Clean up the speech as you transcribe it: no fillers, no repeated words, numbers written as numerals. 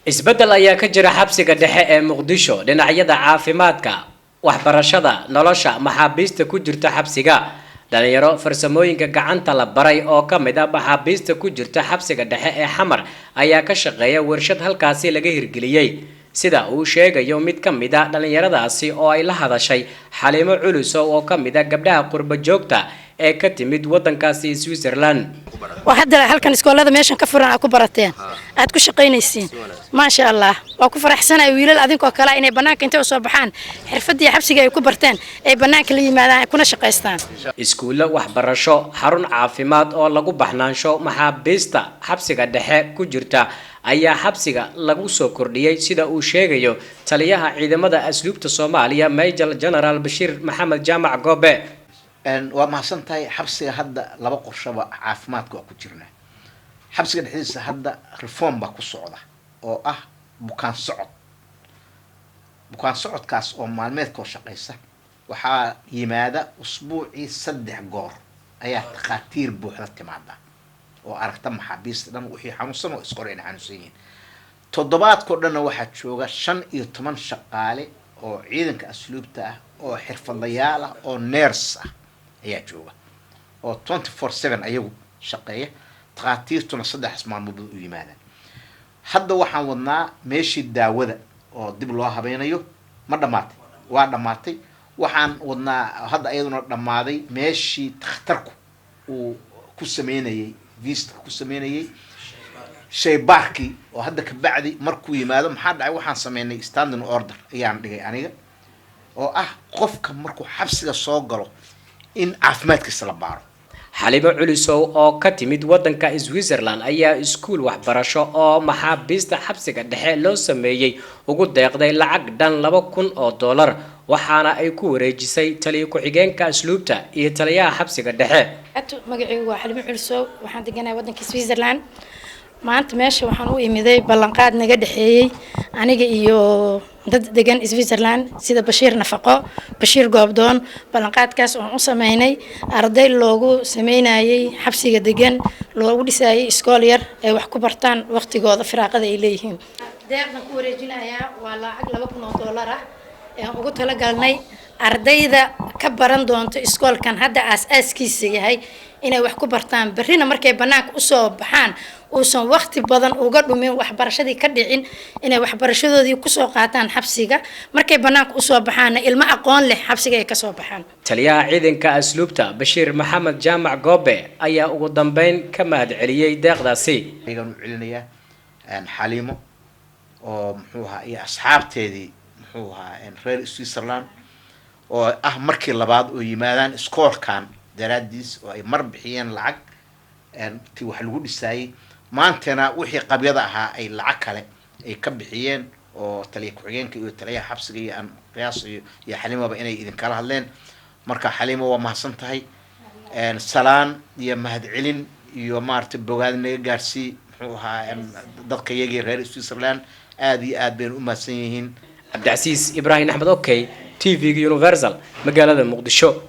isbedel ayaa ka jira xabsiga dhexe ee Muqdisho dhinacyada caafimaadka waxbarashada nolosha maxaabiista ku jirta xabsiga dhalinyaro farsamooyinka gacanta la baray oo ka mid ah maxaabiista ku jirta xabsiga dhexe ee Xamar ayaa ka shaqeeya warshad halkaasi laga hirgeliyay sida uu sheegayo mid ka mid ah dhalinyaradaasi oo ay la hadashay Xaliimo Culusow oo ka mid ah gabdhaha qurba joogta ee ka timid wadankaasi Switzerland وحدا halkan iskoolada meeshan ka furan ku barateen aad ku shaqeynaysiin ma sha Allah waa ku faraxsanahay wiilal adinkoo kala inay banaanka inta soo baxaan xirfadii xabsiga ay ku barteen ay banaanka la yimaadaan kuna shaqeystaan iskuulo waxbarasho xarun caafimaad oo lagu baxnaansho maxaabiista xabsiga dhexe ku jirta ayaa xabsiga lagu soo kordhiyay sida uu sheegayo taliyaha ciidamada asluubta Soomaaliya Major General Bashir Maxamed Jaamac Goobe waa mahadsantahay xabsiga hadda laba qorshaba caafimaadka waa ku jirnaa xabsiga dhexdiisa hadda reform baa ku socda oo ah bukaan socodkaas oo maalmeedka shaqeysa waxaa yimaada usbuucii 3 goor ayaa takhaatiir buuxda timaada oo aragta maxaabiista dhan wixii xanuunsan oo isqoreen xanuunsan yihiin toddobaadkoo dhanna waxaa jooga 15 shaqaale oo ciidanka asluubta ah oo xirfadlayaal ah oo nurse ah ayaa jooga oo 24/7 ayagu shaqeeya takhaatiirtuna 3 maalmood u yimaadaan hadda waxaan wadnaa meeshii daawada oo dib loo habeynayo ma dhamaatay waa dhamaatay waxaan wadnaa hadda ayaduna dhamaaday meeshii takhtarku uu ku sameynayay vista ku sameynayay shaybaarkii oo hadda ka bacdi markuu yimaado maxaa dhacay waxaan sameynay standing order ayaan dhigay aniga oo ah qofka markuu xabsiga soo galo in caafimaadkiisa la baaro Xaliimo Culusow oo ka timid wadanka Switzerland ayaa iskuul waxbarasho oo maxaabiista xabsiga dhexe loo sameeyay ugu deeqday lacag dhan $2,000 waxaana ay ku wareejisay taliye ku-xigeenka asluubta iyo taliyaha xabsiga dhexe magacaygu waa Xaliimo Culusow waxaan deganahay wadanka Switzerland maanta meesha waxaan u imiday ballanqaad naga dhaxeeyay aniga iyo dad degan Switzerland sida Bashir Nafaqo Bashir Goobdoon ballanqaadkaas oo u sameynay arday loogu sameynayay xabsiga degan loogu dhisayay iskool yar ay wax ku bartaan waqtigooda firaaqada ay leeyihiin deeqna ku wareejinayaa waa lacag $2,000 ah ee ugu talagalnay ardayda ka baran doonto iskoolkan hadda aas-aaskiisa yahay inay wax ku bartaan barina markay banaanka u soo baxaan uusan waqti badan uga dhumin waxbarashadii ka dhicin inay waxbarashadoodii ku soo qaataan xabsiga markay banaanka u soo baxaan ilmo aqoon leh xabsiga ay ka soo baxaan taliyaha ciidanka asluubta Bashir Maxamed Jaamac Goobe ayaa ugu dambeyn ka mahadceliyay deeqdaasi ayaan u celinayaa Xaliimo oo muxuu ahaa iyo asxaabteedii muxuu ahaa reer Switzerland oo ah markii labaad oo yimaadaan iskoolkan daraadiis oo ay mar bixiyeen lacag tii wax lagu dhisayay maantana wixii qabyada ahaa ay lacag kale ay ka bixiyeen oo taliye ku-xigeenka iyo taliyaha xabsiga iyo aan qiyaas iyo Xaliimoba inay idin kala hadleen marka Xaliimo waa mahadsantahay salaan iyo mahadcelin iyo maartay bogaad naga gaarsii muxuu ahaa dadka iyaga reer Switzerland aad iyo aad been u mahadsan yihiin Cabdi Casiis Ibrahim Axmed Okay TV Universal magaalada Muqdisho